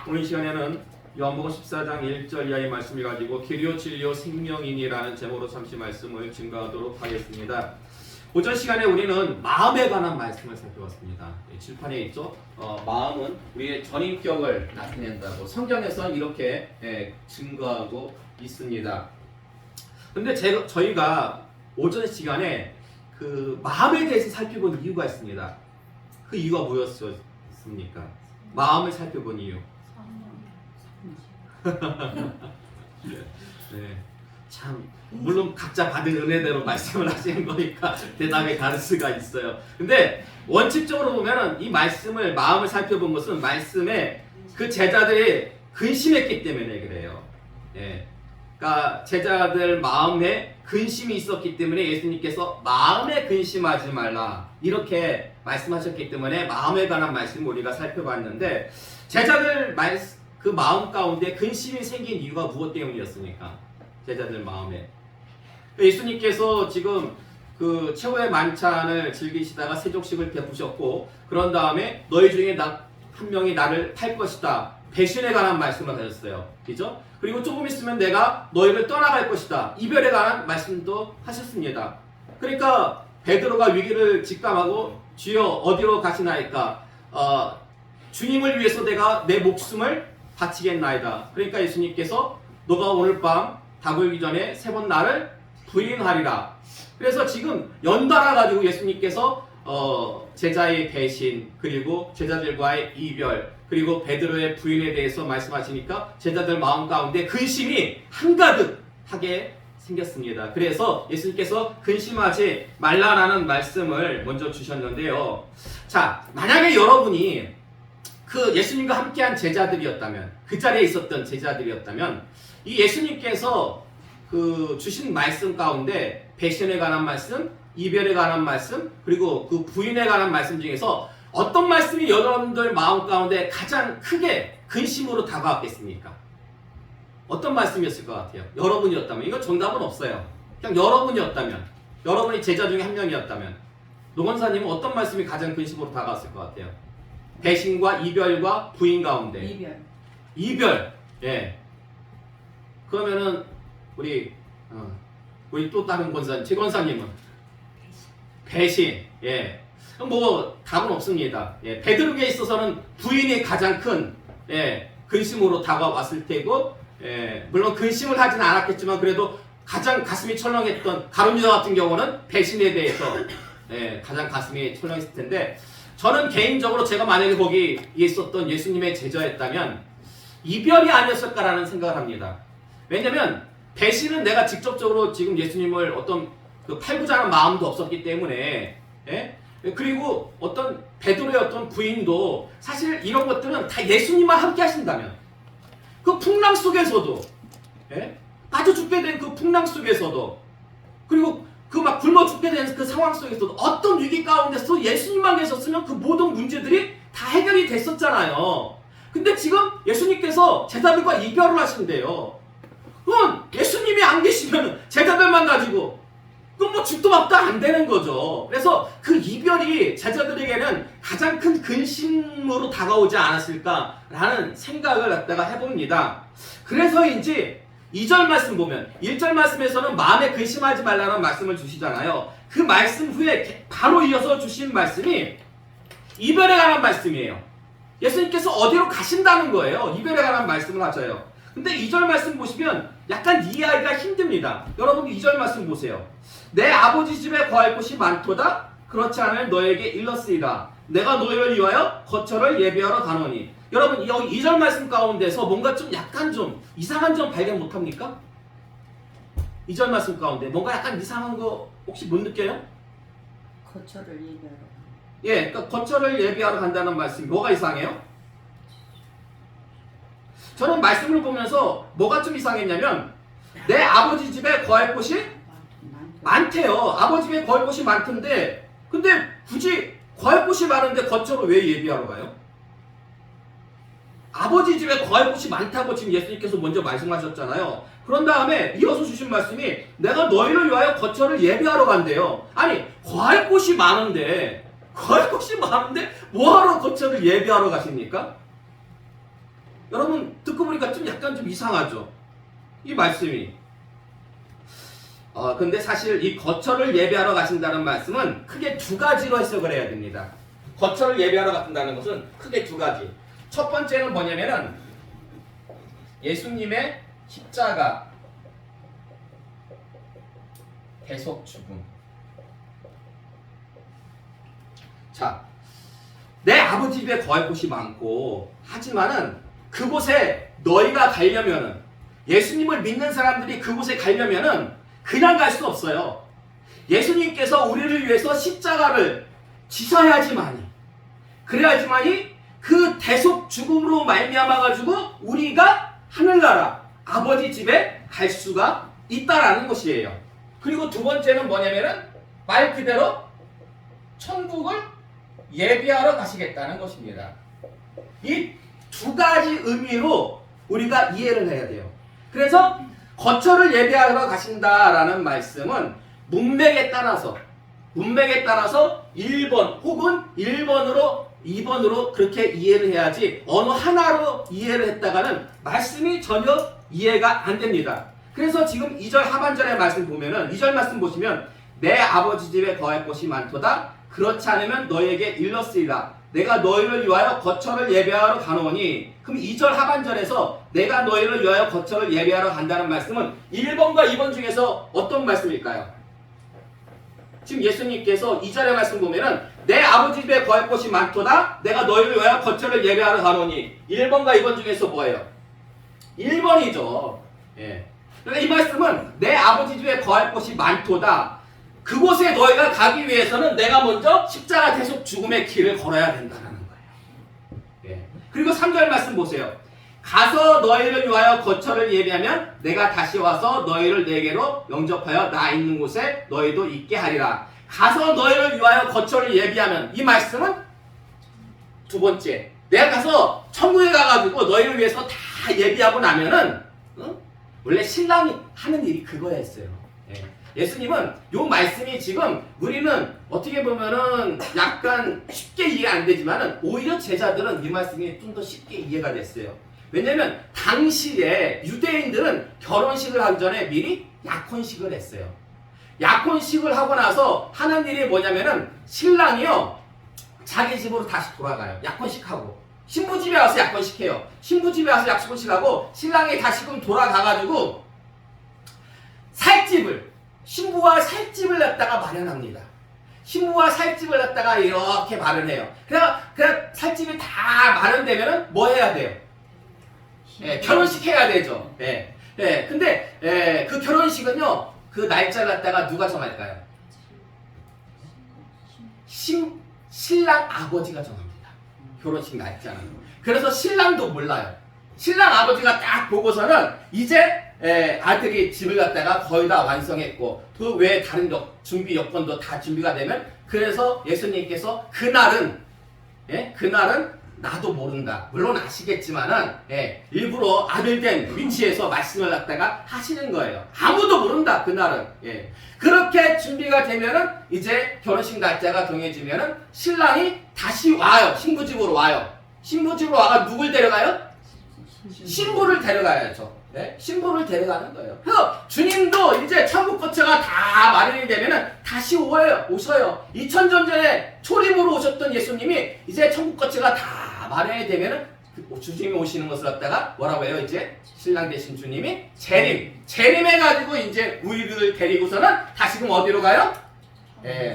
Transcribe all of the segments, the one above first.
오늘 시간에는 요한복음 14장 1절 이하의 말씀을 가지고 길이요 진리요 생명이니라는 제목으로 잠시 말씀을 증거하도록 하겠습니다. 오전 시간에 우리는 마음에 관한 말씀을 살펴봤습니다. 칠판에 있죠. 마음은 우리의 전인격을 나타낸다고 성경에서는 이렇게 증거하고 있습니다. 근데 저희가 오전 시간에 그 마음에 대해서 살펴본 이유가 있습니다. 그 이유가 뭐였습니까? 마음을 살펴본 이유. 네. 참 물론 각자 받은 은혜대로 말씀을 하시는 거니까 대답이 다를 수가 있어요. 근데 원칙적으로 보면은 이 마음을 살펴본 것은 말씀에 그 제자들이 근심했기 때문에 그래요. 예. 그러니까 제자들 마음에 근심이 있었기 때문에 예수님께서 마음에 근심하지 말라 이렇게 말씀하셨기 때문에 마음에 관한 말씀을 우리가 살펴봤는데 제자들 그 마음 가운데 근심이 생긴 이유가 무엇 때문이었습니까? 제자들 마음에 예수님께서 지금 그 최후의 만찬을 즐기시다가 세족식을 베푸셨고 그런 다음에 너희 중에 한 명이 나를 팔 것이다 배신에 관한 말씀을 하셨어요. 그죠? 그리고 조금 있으면 내가 너희를 떠나갈 것이다 이별에 관한 말씀도 하셨습니다. 그러니까 베드로가 위기를 직감하고 주여 어디로 가시나이까 주님을 위해서 내가 내 목숨을 바치겠나이다. 그러니까 예수님께서 너가 오늘 밤 다불기 전에 3번 나를 부인하리라. 그래서 지금 연달아 가지고 예수님께서 제자의 배신 그리고 제자들과의 이별 그리고 베드로의 부인에 대해서 말씀하시니까 제자들 마음 가운데 근심이 한가득하게 생겼습니다. 그래서 예수님께서 근심하지 말라라는 말씀을 먼저 주셨는데요. 자, 만약에 여러분이 그 예수님과 함께한 제자들이었다면 그 자리에 있었던 제자들이었다면 이 예수님께서 그 주신 말씀 가운데 배신에 관한 말씀, 이별에 관한 말씀, 그리고 그 부인에 관한 말씀 중에서 어떤 말씀이 여러분들 마음 가운데 가장 크게 근심으로 다가왔겠습니까? 어떤 말씀이었을 것 같아요? 여러분이었다면 이건 정답은 없어요. 그냥 여러분이었다면 여러분이 제자 중에 한 명이었다면 노건사님은 어떤 말씀이 가장 근심으로 다가왔을 것 같아요? 배신과 이별과 부인 가운데 이별. 예. 그러면은 우리 또 다른 권사님 최 권사님은 배신. 예. 뭐 답은 없습니다. 예. 베드로에게 있어서는 부인이 가장 큰 근심으로 다가왔을 테고 물론 근심을 하진 않았겠지만 그래도 가장 가슴이 철렁했던 가룟유다 같은 경우는 배신에 대해서 가장 가슴이 철렁했을 텐데 저는 개인적으로 제가 만약에 거기에 있었던 예수님의 제자였다면 이별이 아니었을까라는 생각을 합니다. 왜냐면 배신은 내가 직접적으로 지금 예수님을 어떤 그 팔고자는 마음도 없었기 때문에 그리고 어떤 베드로의 어떤 부인도 사실 이런 것들은 다 예수님만 함께 하신다면 그 풍랑 속에서도 빠져 죽게 된 그 풍랑 속에서도 그리고 그 막 굶어 죽게 된 그 상황 속에서도 어떤 위기 가운데서 예수님만 계셨으면 그 모든 문제들이 다 해결이 됐었잖아요. 근데 지금 예수님께서 제자들과 이별을 하신대요. 그건 예수님이 안 계시면 제자들만 가지고 그건 뭐 죽도 밥도 안 되는 거죠. 그래서 그 이별이 제자들에게는 가장 큰 근심으로 다가오지 않았을까라는 생각을 갖다가 해봅니다. 그래서인지 2절 말씀 보면 1절 말씀에서는 마음에 근심하지 말라는 말씀을 주시잖아요. 그 말씀 후에 바로 이어서 주신 말씀이 이별에 관한 말씀이에요. 예수님께서 어디로 가신다는 거예요. 이별에 관한 말씀을 하셔요. 근데 2절 말씀 보시면 약간 이해하기가 힘듭니다. 여러분 2절 말씀 보세요. 내 아버지 집에 거할 곳이 많도다 그렇지 않을 너에게 일렀으리라. 내가 너희를 위하여 거처를 예비하러 가노니. 여러분 여기 2절 말씀 가운데서 뭔가 좀 약간 좀 이상한 점 발견 못합니까? 2절 말씀 가운데 뭔가 약간 이상한 거 혹시 못 느껴요? 거처를 예비하러. 예, 그러니까 거처를 예비하러 간다는 말씀이 뭐가 이상해요? 저는 말씀을 보면서 뭐가 좀 이상했냐면 내 아버지 집에 거할 곳이 많대요. 아버지 집에 거할 곳이 많던데 근데 굳이 거할 곳이 많은데 거처를 왜 예비하러 가요? 아버지 집에 거할 곳이 많다고 지금 예수님께서 먼저 말씀하셨잖아요. 그런 다음에 이어서 주신 말씀이 내가 너희를 위하여 거처를 예비하러 간대요. 아니 거할 곳이 많은데 뭐하러 거처를 예비하러 가십니까? 여러분 듣고 보니까 좀 약간 좀 이상하죠? 이 말씀이. 근데 사실 이 거처를 예배하러 가신다는 말씀은 크게 두 가지로 해석을 해야 됩니다. 거처를 예배하러 가신다는 것은 크게 두 가지. 첫 번째는 뭐냐면은 예수님의 십자가 대속 죽음. 자, 내 아버지 집에 거할 곳이 많고 하지만은 그곳에 너희가 가려면은 예수님을 믿는 사람들이 그곳에 가려면은 그냥 갈 수 없어요. 예수님께서 우리를 위해서 십자가를 지셔야지만이 그래야지만이 그 대속 죽음으로 말미암아 가지고 우리가 하늘나라 아버지 집에 갈 수가 있다라는 것이에요. 그리고 두 번째는 뭐냐면은 말 그대로 천국을 예비하러 가시겠다는 것입니다. 이 두 가지 의미로 우리가 이해를 해야 돼요. 그래서 거처를 예비하러 가신다라는 말씀은 문맥에 따라서 1번 혹은 1번으로 2번으로 그렇게 이해를 해야지 어느 하나로 이해를 했다가는 말씀이 전혀 이해가 안 됩니다. 그래서 지금 2절 하반절의 말씀 보면은 2절 말씀 보시면 내 아버지 집에 거할 곳이 많도다. 그렇지 않으면 너에게 일렀으리라. 내가 너희를 위하여 거처를 예배하러 가노니. 그럼 2절 하반절에서 내가 너희를 위하여 거처를 예배하러 간다는 말씀은 1번과 2번 중에서 어떤 말씀일까요? 지금 예수님께서 2절의 말씀 보면은 내 아버지 집에 거할 곳이 많도다. 내가 너희를 위하여 거처를 예배하러 가노니. 1번과 2번 중에서 뭐예요? 1번이죠. 예. 그러니까 이 말씀은 내 아버지 집에 거할 곳이 많도다. 그곳에 너희가 가기 위해서는 내가 먼저 십자가 대속 죽음의 길을 걸어야 된다는 거예요. 예. 그리고 3절 말씀 보세요. 가서 너희를 위하여 거처를 예비하면 내가 다시 와서 너희를 내게로 영접하여 나 있는 곳에 너희도 있게 하리라. 가서 너희를 위하여 거처를 예비하면 이 말씀은 두 번째. 내가 가서 천국에 가가지고 너희를 위해서 다 예비하고 나면은 원래 신랑이 하는 일이 그거였어요. 예수님은 요 말씀이 지금 우리는 어떻게 보면은 약간 쉽게 이해 안 되지만은 오히려 제자들은 이 말씀이 좀 더 쉽게 이해가 됐어요. 왜냐면 당시에 유대인들은 결혼식을 하기 전에 미리 약혼식을 했어요. 약혼식을 하고 나서 하는 일이 뭐냐면은 신랑이요 자기 집으로 다시 돌아가요. 약혼식하고 신부 집에 와서 약혼식해요. 신부 집에 와서 약혼식하고 신랑이 다시금 돌아가가지고 살집을 신부와 살집을 갖다가 마련합니다. 신부와 살집을 갖다가 이렇게 마련해요. 그래서 살집이 다 마련되면은 뭐 해야 돼요? 결혼식 해야 되죠. 근데 그 결혼식은요, 그 날짜를 갖다가 누가 정할까요? 신랑 아버지가 정합니다. 결혼식 날짜는. 그래서 신랑도 몰라요. 신랑 아버지가 딱 보고서는 이제 아들이 집을 갖다가 거의 다 완성했고 그 외에 다른 준비 여건도 다 준비가 되면 그래서 예수님께서 그날은 나도 모른다. 물론 아시겠지만은 일부러 아들된 위치에서 말씀을 갖다가 하시는 거예요. 아무도 모른다 그날은. 그렇게 준비가 되면은 이제 결혼식 날짜가 정해지면은 신랑이 다시 와요. 신부집으로 와요. 신부집으로 와가 누굴 데려가요? 신부를 데려가야죠. 신부를 데려가는 거예요. 그래서 주님도 이제 천국 거처가 다 마련이 되면은 다시 오셔요. 2000년 전에 초림으로 오셨던 예수님이 이제 천국 거처가 다 마련이 되면은 주님이 오시는 것을 갖다가 뭐라고 해요? 이제 신랑 되신 주님이 재림해가지고 이제 우리를 데리고서는 다시금 어디로 가요?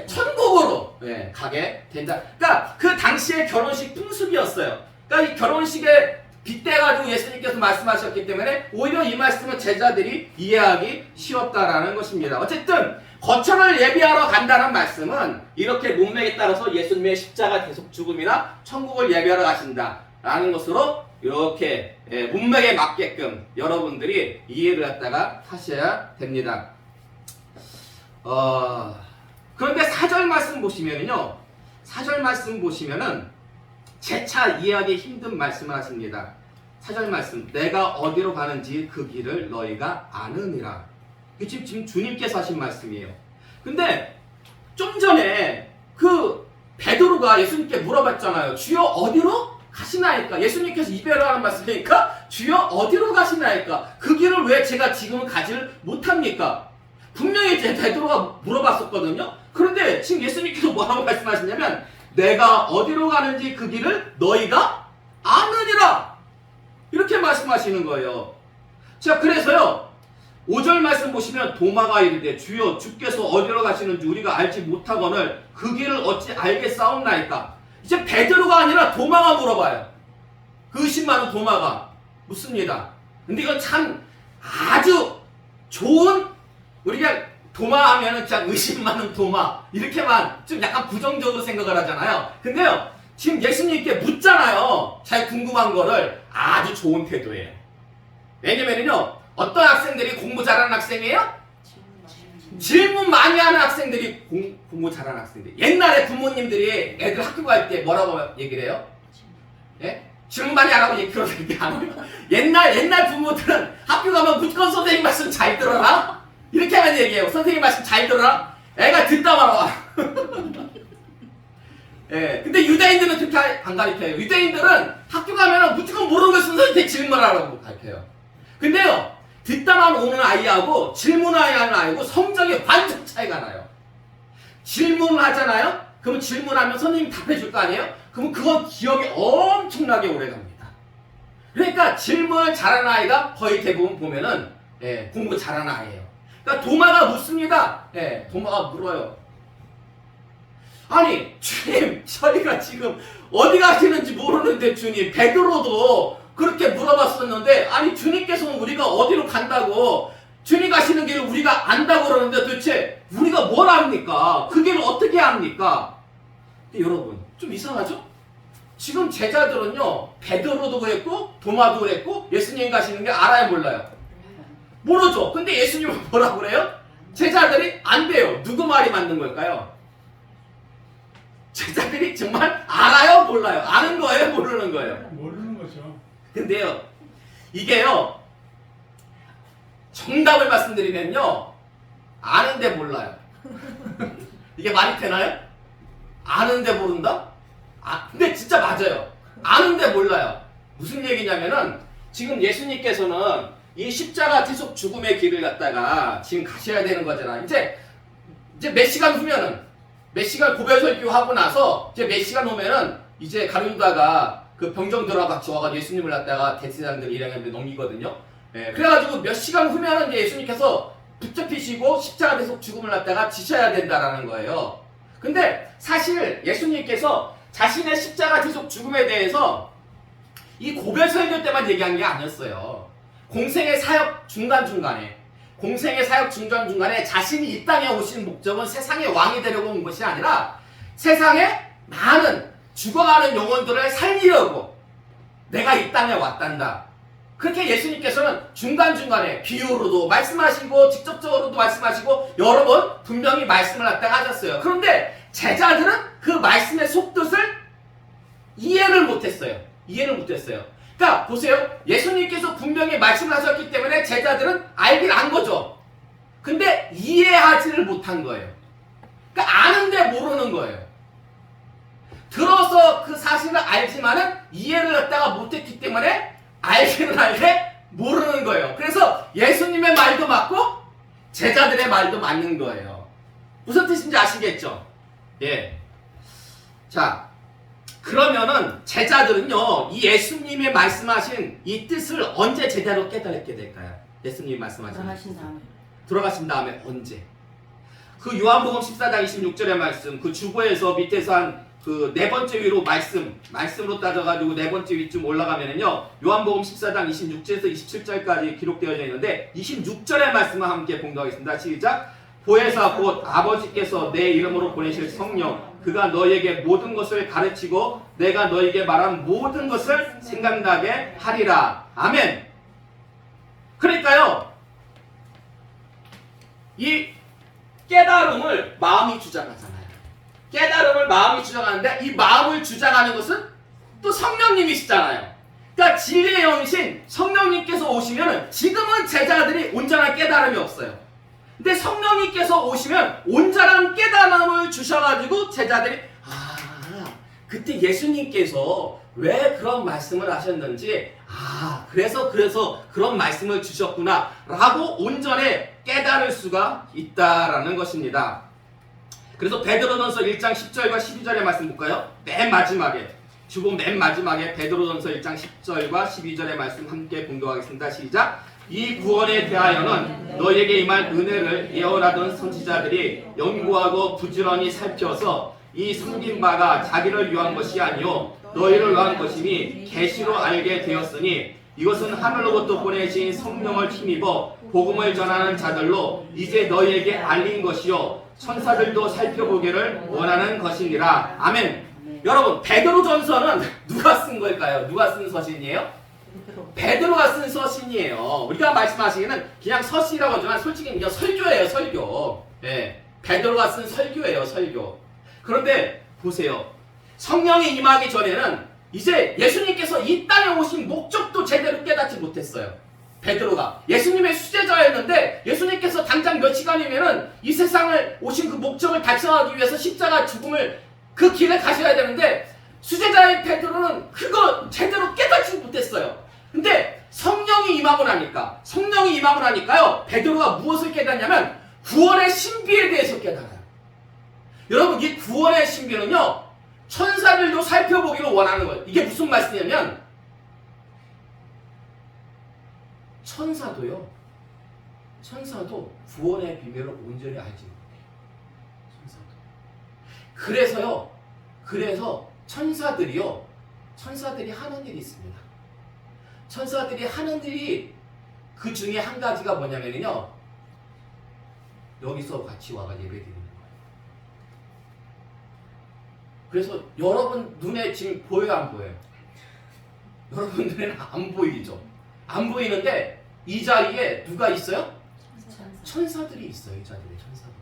천국으로 가게 된다. 그러니까 그 당시의 결혼식 풍습이었어요. 그러니까 이 결혼식에 빗대가지고 예수님께서 말씀하셨기 때문에 오히려 이 말씀은 제자들이 이해하기 쉬웠다라는 것입니다. 어쨌든 거처를 예비하러 간다는 말씀은 이렇게 문맥에 따라서 예수님의 십자가 대속 죽음이나 천국을 예비하러 가신다라는 것으로 이렇게 문맥에 맞게끔 여러분들이 이해를 갖다가 하셔야 됩니다. 그런데 4절 말씀 보시면은요, 4절 말씀 보시면은 재차 이해하기 힘든 말씀을 하십니다. 4절 말씀, 내가 어디로 가는지 그 길을 너희가 아느니라. 이게 지금 주님께서 하신 말씀이에요. 근데 좀 전에 그 베드로가 예수님께 물어봤잖아요. 주여 어디로 가시나이까? 예수님께서 이별하는 말씀이니까 주여 어디로 가시나이까? 그 길을 왜 제가 지금은 가지를 못합니까? 분명히 베드로가 물어봤었거든요. 그런데 지금 예수님께서 뭐라고 말씀하시냐면 내가 어디로 가는지 그 길을 너희가 아느니라 이렇게 말씀하시는 거예요. 자, 그래서요 5절 말씀 보시면 도마가 이르되 주여 주께서 어디로 가시는지 우리가 알지 못하거늘 그 길을 어찌 알겠사옵나이까? 이제 베드로가 아니라 도마가 물어봐요. 그 의심 많은 도마가 묻습니다. 근데 이건 참 아주 좋은, 우리가 도마 하면은 그냥 의심 많은 도마 이렇게만 좀 약간 부정적으로 생각을 하잖아요. 근데요 지금 예수님께 묻잖아요. 잘 궁금한 거를. 아주 좋은 태도예요. 왜냐면은요 어떤 학생들이 공부 잘하는 학생이에요? 질문 많이 하는 학생들이 공부 잘하는 학생들. 옛날에 부모님들이 애들 학교 갈 때 뭐라고 얘기를 해요? 예? 질문 많이 하라고 그런 얘기 안 해요. 옛날 부모들은 학교 가면 무조건 선생님 말씀 잘 들어라 이렇게만 얘기해요. 선생님 말씀 잘 들어라. 애가 듣다 말아. 예. 근데 유대인들은 그렇게 안 가르쳐요. 유대인들은 학교 가면 무조건 모르는 걸 선생님한테 질문하라고 가르쳐요. 근데요 듣다만 오는 아이하고 질문하는 아이하고 성적이 완전 차이가 나요. 질문을 하잖아요? 그럼 질문하면 선생님이 답해 줄 거 아니에요? 그럼 그건 기억이 엄청나게 오래 갑니다. 그러니까 질문을 잘하는 아이가 거의 대부분 보면은 공부 잘하는 아이예요. 그러니까 도마가 묻습니다. 도마가 물어요. 아니 주님 저희가 지금 어디 가시는지 모르는데 주님 베드로도 그렇게 물어봤었는데 아니 주님께서는 우리가 어디로 간다고 주님 가시는 길을 우리가 안다고 그러는데 도대체 우리가 뭘 압니까? 그 길을 어떻게 압니까? 근데 여러분 좀 이상하죠? 지금 제자들은요 베드로도 그랬고 도마도 그랬고 예수님 가시는 게 알아요 몰라요? 모르죠. 근데 예수님은 뭐라고 그래요? 제자들이 안 돼요. 누구 말이 맞는 걸까요? 제자들이 정말 알아요 몰라요? 아는 거예요 모르는 거예요? 모르는 거죠. 근데요 이게요 정답을 말씀드리면요 아는데 몰라요. 이게 말이 되나요? 아는데 모른다? 근데 진짜 맞아요. 아는데 몰라요. 무슨 얘기냐면은 지금 예수님께서는 이 십자가 태속 죽음의 길을 갖다가 지금 가셔야 되는 거잖아. 이제 몇 시간 후면은 몇 시간 고별설교 하고 나서 이제 몇 시간 후면은 이제 가룟유다가 그 병정들하고 같이 와가지고 예수님을 갖다가 대제사장들 일행한테 넘기거든요. 그래가지고 몇 시간 후면은 이제 예수님께서 붙잡히시고 십자가 태속 죽음을 갖다가 지셔야 된다라는 거예요. 근데 사실 예수님께서 자신의 십자가 태속 죽음에 대해서 이 고별설교 때만 얘기한 게 아니었어요. 공생의 사역 중간중간에 자신이 이 땅에 오신 목적은 세상의 왕이 되려고 온 것이 아니라 세상에 많은 죽어가는 영혼들을 살리려고 내가 이 땅에 왔단다. 그렇게 예수님께서는 중간중간에 비유로도 말씀하시고 직접적으로도 말씀하시고 여러 번 분명히 말씀을 갖다가 하셨어요. 그런데 제자들은 그 말씀의 속뜻을 이해를 못했어요. 그러니까 보세요. 예수님께서 분명히 말씀을 하셨기 때문에 제자들은 알긴 안 거죠. 근데 이해하지를 못한 거예요. 그러니까 아는데 모르는 거예요. 들어서 그 사실을 알지만은 이해를 갖다가 못했기 때문에 알기는 알게 모르는 거예요. 그래서 예수님의 말도 맞고 제자들의 말도 맞는 거예요. 무슨 뜻인지 아시겠죠? 예. 자, 그러면은 제자들은요 이 예수님의 말씀하신 이 뜻을 언제 제대로 깨달게 될까요? 예수님이 말씀하신 돌아가신 다음에 언제? 그 요한복음 14장 26절의 말씀, 그 주보에서 밑에서 한 그 네 번째 위로 말씀으로 따져가지고 네 번째 위쯤 올라가면은요 요한복음 14장 26절에서 27절까지 기록되어져 있는데 26절의 말씀을 함께 봉독하겠습니다. 시작. 보혜사 곧 아버지께서 내 이름으로 보내실 성령 그가 너희에게 모든 것을 가르치고 내가 너희에게 말한 모든 것을 생각나게 하리라. 아멘. 그러니까요 이 깨달음을 마음이 주장하잖아요. 깨달음을 마음이 주장하는데 이 마음을 주장하는 것은 또 성령님이시잖아요. 그러니까 진리의 영이신 성령님께서 오시면 지금은 제자들이 온전한 깨달음이 없어요. 근데 성령님께서 오시면 온전한 깨달음을 주셔가지고 제자들이 그때 예수님께서 왜 그런 말씀을 하셨는지, 그래서 그런 말씀을 주셨구나 라고 온전히 깨달을 수가 있다라는 것입니다. 그래서 베드로전서 1장 10절과 12절의 말씀 볼까요? 맨 마지막에, 주보 맨 마지막에 베드로전서 1장 10절과 12절의 말씀 함께 공독하겠습니다. 시작. 이 구원에 대하여는 너에게 임할 은혜를 예언하던 선지자들이 연구하고 부지런히 살펴서 이 섬긴 바가 자기를 위한 것이 아니요 너희를 위한 것이니 계시로 알게 되었으니 이것은 하늘로부터 보내신 성령을 힘입어 복음을 전하는 자들로 이제 너희에게 알린 것이요 천사들도 살펴보기를 원하는 것이니라. 아멘. 여러분, 베드로전서는 누가 쓴 걸까요? 누가 쓴 서신이에요? 베드로가 쓴 서신이에요. 우리가 말씀하시기에는 그냥 서신이라고 하지만 솔직히 그냥 설교예요, 설교. 베드로가 쓴 설교예요, 설교. 그런데 보세요. 성령이 임하기 전에는 이제 예수님께서 이 땅에 오신 목적도 제대로 깨닫지 못했어요. 베드로가 예수님의 수제자였는데 예수님께서 당장 몇 시간이면은 이 세상을 오신 그 목적을 달성하기 위해서 십자가 죽음을 그 길을 가셔야 되는데 수제자의 베드로는 그거 제대로 깨닫지 못했어요. 근데 성령이 임하고 나니까요. 베드로가 무엇을 깨닫냐면 구원의 신비에 대해서 깨달아요. 여러분, 이 구원의 신비는요, 천사들도 살펴보기를 원하는 거예요. 이게 무슨 말씀이냐면 천사도 구원의 비밀을 온전히 알지 못해요. 천사도. 그래서 천사들이 하는 일이 있습니다. 천사들이 하는 일이 그 중에 한 가지가 뭐냐면요, 여기서 같이 와가 예배드리는 거예요. 그래서 여러분 눈에 지금 보여요, 안 보여요? 여러분 눈에는 안 보이죠? 안 보이는데 이 자리에 누가 있어요? 천사들이 있어요. 이 자리에 천사들이.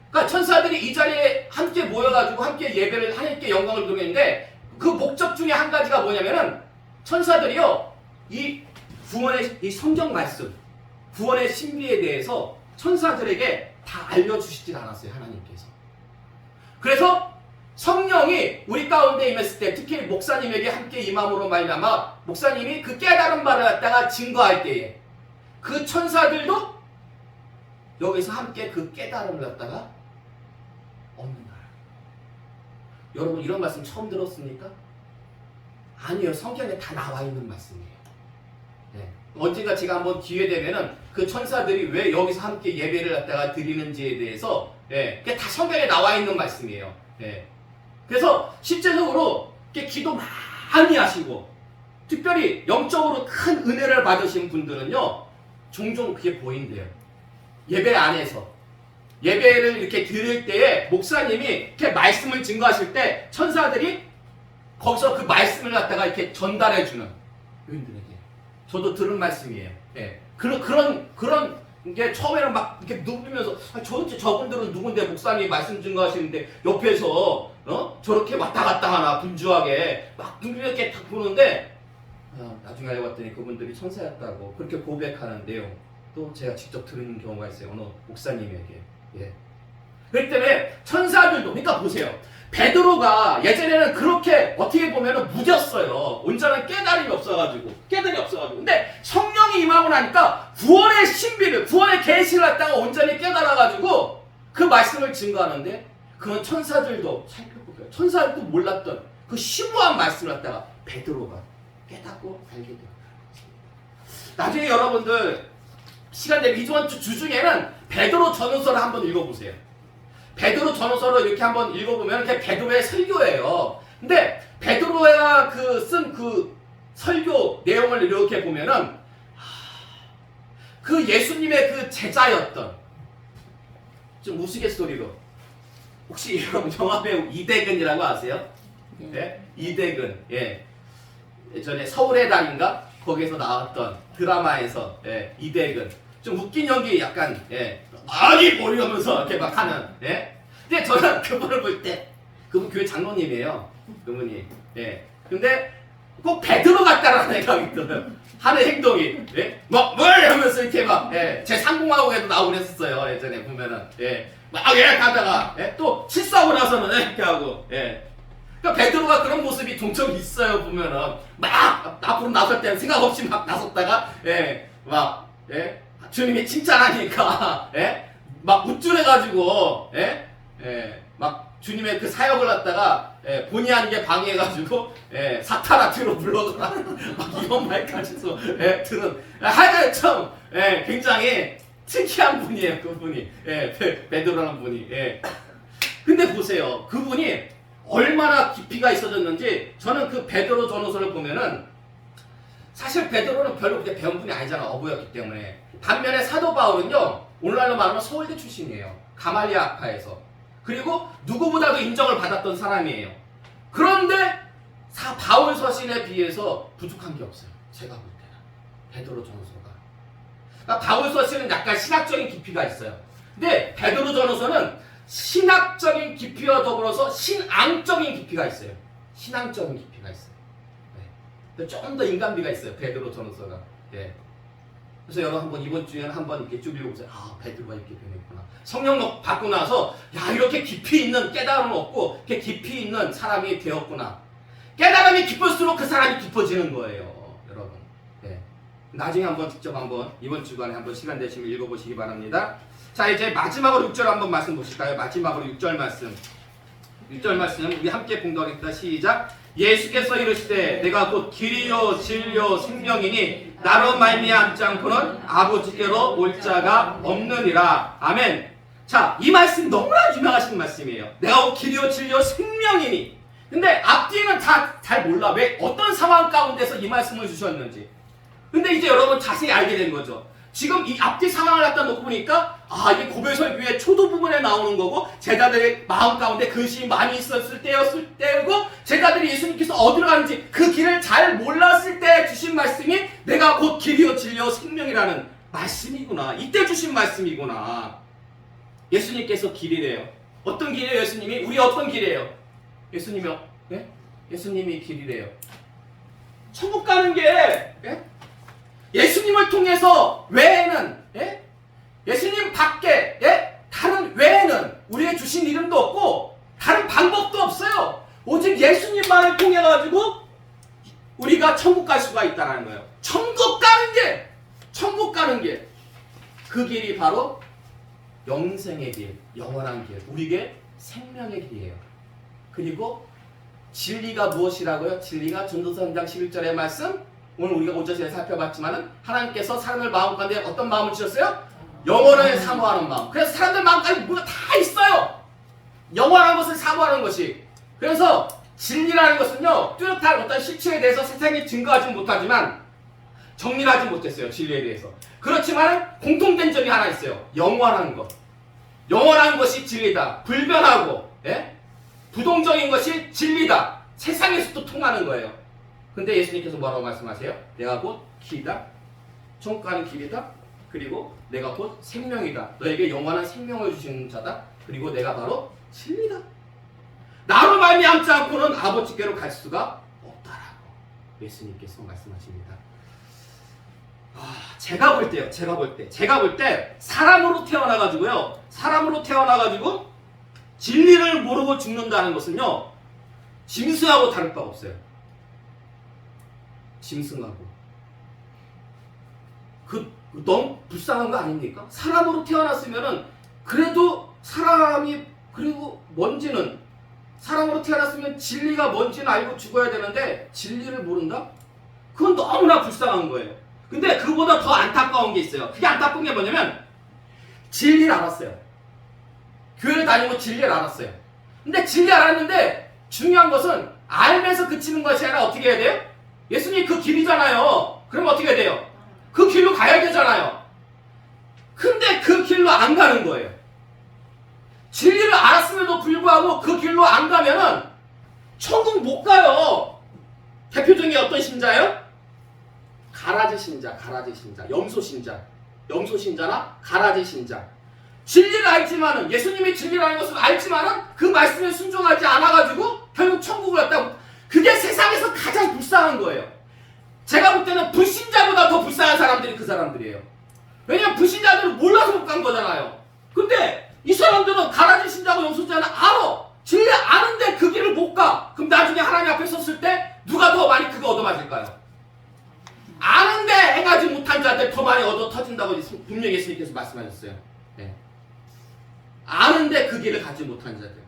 그러니까 천사들이 이 자리에 함께 모여가지고 함께 예배를 하나님께 영광을 돌리는데 그 목적 중에 한 가지가 뭐냐면은 천사들이요, 이 구원의 이 성경 말씀, 구원의 신비에 대해서 천사들에게 다 알려주시질 않았어요, 하나님께서. 그래서 성령이 우리 가운데 임했을 때, 특히 목사님에게 함께 임함으로 말미암아 목사님이 그 깨달은 바를 갖다가 증거할 때에 그 천사들도 여기서 함께 그 깨달음을 갖다가 얻는 거예요. 여러분, 이런 말씀 처음 들었습니까? 아니에요. 성경에 다 나와 있는 말씀이에요. 언젠가 제가 한번 기회 되면은 그 천사들이 왜 여기서 함께 예배를 갖다가 드리는지에 대해서 그게 다 성경에 나와 있는 말씀이에요. 그래서 실제적으로 기도 많이 하시고 특별히 영적으로 큰 은혜를 받으신 분들은요, 종종 그게 보인대요. 예배 안에서 예배를 이렇게 드릴 때에 목사님이 이렇게 말씀을 증거하실 때 천사들이 거기서 그 말씀을 갖다가 이렇게 전달해 주는, 여인들에게 저도 들은 말씀이에요. 그런 게 처음에는 막 이렇게 누비면서 저분들은 누군데 목사님이 말씀 증거하시는데 옆에서 저렇게 왔다 갔다 하나 분주하게 막 이렇게 딱 보는데 나중에 알고 봤더니 그분들이 천사였다고 그렇게 고백하는 내용 또 제가 직접 들은 경우가 있어요. 어느 목사님에게. 그렇기 때문에 천사들도, 그러니까 보세요. 베드로가 예전에는 그렇게 어떻게 보면 무졌어요. 온전한 깨달음이 없어가지고. 근데 성령이 임하고 나니까 구원의 신비를, 구원의 계시를 갖다가 온전히 깨달아가지고 그 말씀을 증거하는데 그건 천사들도 살펴보고요. 천사들도 몰랐던 그 심오한 말씀을 갖다가 베드로가 깨닫고 알게 되는 거예요. 나중에 여러분들 시간 되면 이번 주 중에는 베드로 전후서를 한번 읽어보세요. 베드로 전후서를 이렇게 한번 읽어보면 그게 베드로의 설교예요. 근데 베드로가 쓴 그 설교 내용을 이렇게 보면은 그 예수님의 그 제자였던, 좀 우스갯소리로, 혹시 여러분 영화배우 이대근이라고 아세요? 이대근. 예전에 서울의 달인가? 거기에서 나왔던 드라마에서 이대근. 좀 웃긴 연기 약간 많이 보이면서 이렇게 막 하는. 근데 저는 그분을 볼 때 그분 교회 장로님이에요. 그분이. 근데 꼭 베드로 같다라는 생각이 들어요. 하는 행동이. 뭘 하면서 이렇게 막 제 상공하고에도 나오고 그랬었어요. 예전에 보면은. 막 가다가 또 실수하고 나서는 이렇게 하고. 그러니까 베드로가 그런 모습이 종종 있어요. 보면은 막 앞으로 나설 때는 생각 없이 막 나섰다가 주님이 칭찬하니까 막 우쭐해가지고 막 주님의 그 사역을 갖다가 본의 아니게 방해해가지고 사탄아트로 불러더라 막 이런 말까지도 들은 하여간 참 굉장히 특이한 분이에요. 그분이 베드로라는 분이. 근데 보세요, 그분이 얼마나 깊이가 있어졌는지. 저는 그 베드로 전후서를 보면은 사실 베드로는 별로 그렇게 배운 분이 아니잖아, 어부였기 때문에. 반면에 사도 바울은요, 오늘날로 말하면 서울대 출신이에요. 가말리아 학파에서. 그리고 누구보다도 인정을 받았던 사람이에요. 그런데 바울 서신에 비해서 부족한 게 없어요. 제가 볼 때는 베드로 전후서가. 그러니까 바울 서신은 약간 신학적인 깊이가 있어요. 근데 베드로 전후서는 신학적인 깊이와 더불어서 신앙적인 깊이가 있어요. 신앙적인 깊이가 있어요. 좀 더 인간미가 있어요, 베드로 전후서가. 그래서 여러분 한번 이번 주에는 한번 이렇게 쭉 읽어보세요. 아, 베드로가 이렇게 변했구나. 성령 받고 나서 야, 이렇게 깊이 있는 깨달음을 얻고 이렇게 깊이 있는 사람이 되었구나. 깨달음이 깊을수록 그 사람이 깊어지는 거예요, 여러분. 나중에 한번 직접 한번 이번 주간에 한번 시간 되시면 읽어보시기 바랍니다. 자, 이제 마지막으로 6절 한번 말씀 보실까요? 마지막으로 6절 말씀. 6절 말씀 우리 함께 봉독하겠습니다. 시작. 예수께서 이르시되 내가 곧 길이요 진리요 생명이니 나로 말미암지 않고는 아버지께로 올 자가 없느니라. 아멘. 자, 이 말씀 너무나 유명하신 말씀이에요. 내가 곧 길이요 진리요 생명이니. 근데 앞뒤는 다 잘 몰라. 왜 어떤 상황 가운데서 이 말씀을 주셨는지. 근데 이제 여러분 자세히 알게 된 거죠. 지금 이 앞뒤 상황을 갖다 놓고 보니까 이게 고베솔 교회 초도 부분에 나오는 거고, 제자들의 마음 가운데 근심이 많이 있었을 때고, 제자들이 예수님께서 어디로 가는지 그 길을 잘 몰랐을 때 주신 말씀이 내가 곧 길이요 진리요 생명이라는 말씀이구나. 이때 주신 말씀이구나. 예수님께서 길이래요. 어떤 길이에요, 예수님이? 우리 어떤 길이에요? 예수님이요? 예수님이 길이래요. 천국 가는 게 예수님을 통해서 외에는 예수님 밖에 다른 외에는 우리에게 주신 이름도 없고 다른 방법도 없어요. 오직 예수님만을 통해 가지고 우리가 천국 갈 수가 있다는 거예요. 천국 가는 길, 그 길이 바로 영생의 길, 영원한 길, 우리에게 생명의 길이에요. 그리고 진리가 무엇이라고요? 진리가 전도서 3장 11절의 말씀, 오늘 우리가 5절에 살펴봤지만은 하나님께서 사람을 마음 가운데 어떤 마음을 주셨어요? 영원을 사모하는 마음. 그래서 사람들 마음 가운데 뭐가 다 있어요. 영원한 것을 사모하는 것이. 그래서 진리라는 것은요, 뚜렷한 어떤 실체에 대해서 세상에 증거하지 못하지만 정리하지 못했어요, 진리에 대해서. 그렇지만 공통된 점이 하나 있어요. 영원한 것. 영원한 것이 진리다. 불변하고 부동적인 것이 진리다. 세상에서도 통하는 거예요. 근데 예수님께서 뭐라고 말씀하세요? 내가 곧 길이다, 천국 가는 길이다, 그리고 내가 곧 생명이다. 너에게 영원한 생명을 주시는 자다. 그리고 내가 바로 진리다. 나로 말미암지 않고는 아버지께로 갈 수가 없다라고 예수님께서 말씀하십니다. 제가 볼 때 사람으로 태어나가지고 진리를 모르고 죽는다는 것은요, 짐승하고 다를 바가 없어요. 짐승하고. 너무 불쌍한 거 아닙니까? 사람으로 태어났으면은 그래도 사람이, 그리고 뭔지는, 사람으로 태어났으면 진리가 뭔지는 알고 죽어야 되는데 진리를 모른다? 그건 너무나 불쌍한 거예요. 근데 그보다 더 안타까운 게 있어요. 그게 안타까운 게 뭐냐면 진리를 알았어요. 교회를 다니고 진리를 알았어요. 근데 진리 알았는데 중요한 것은 알면서 그치는 것이 아니라 어떻게 해야 돼요? 예수님이 그 길이잖아요. 그럼 어떻게 해야 돼요? 그 길로 가야 되잖아요. 근데 그 길로 안 가는 거예요. 진리를 알았음에도 불구하고 그 길로 안 가면은 천국 못 가요. 대표적인 어떤 신자예요? 가라지 신자, 염소 신자나 가라지 신자. 진리를 알지만은, 예수님이 진리라는 것을 알지만은 그 말씀에 순종하지 않아가지고 결국 천국을 갔다고. 그게 세상에서 가장 불쌍한 거예요. 제가 볼 때는 불신자보다 더 불쌍한 사람들이 그 사람들이에요. 왜냐면 불신자들은 몰라서 못 간 거잖아요. 근데 이 사람들은 가라지 신자고 염소신자는 알아. 진리 아는데 그 길을 못 가. 그럼 나중에 하나님 앞에 섰을 때 누가 더 많이 크게 얻어맞을까요? 아는데 행하지 못한 자들 더 많이 얻어 터진다고 분명히 예수님께서 말씀하셨어요. 네. 아는데 그 길을 가지 못한 자들.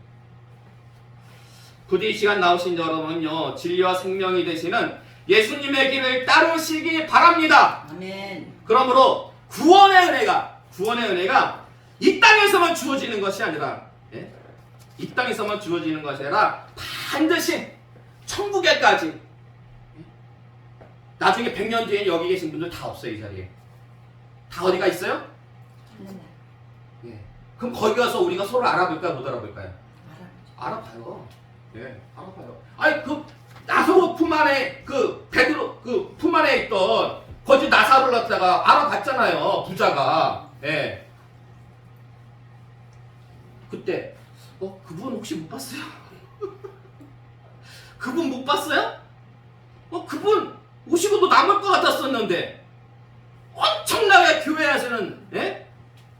부디 이 시간 나오신 여러분은요, 진리와 생명이 되시는 예수님의 길을 따르시기 바랍니다. 아멘. 그러므로 구원의 은혜가 이 땅에서만 주어지는 것이 아니라, 예? 이 땅에서만 주어지는 것이 아니라 반드시 천국에까지, 예? 나중에 100년 뒤에 여기 계신 분들 다 없어요. 이 자리에 다 어디가 있어요? 예. 그럼 거기 가서 우리가 서로 알아볼까요? 못 알아볼까요? 알아봐요. 예, 알아봐요. 아니 그 나사로 품 안에 그 베드로 그 품 안에 있던 거지 나사로를 갖다가 알아봤잖아요. 부자가. 예. 그때 그분 혹시 못 봤어요? 그분 못 봤어요? 그분 오시고도 남을 것 같았었는데 엄청나게 교회에서는, 예?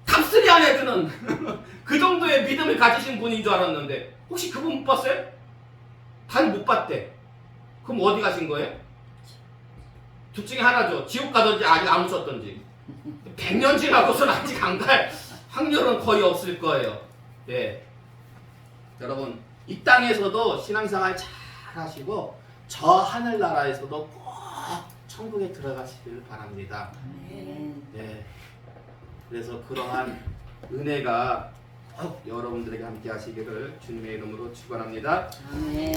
탑3 안에 드는 그 정도의 믿음을 가지신 분인 줄 알았는데 혹시 그분 못 봤어요? 단 못 봤대. 그럼 어디 가신 거예요? 둘 중에 하나죠. 지옥 가든지 아직 안 오셨든지. 100년 지나고서는 아직 안 갈 확률은 거의 없을 거예요. 예. 여러분, 이 땅에서도 신앙생활 잘 하시고 저 하늘나라에서도 꼭 천국에 들어가시길 바랍니다. 아멘. 네. 그래서 그러한 은혜가 꼭 여러분들에게 함께 하시기를 주님의 이름으로 축원합니다. 아멘.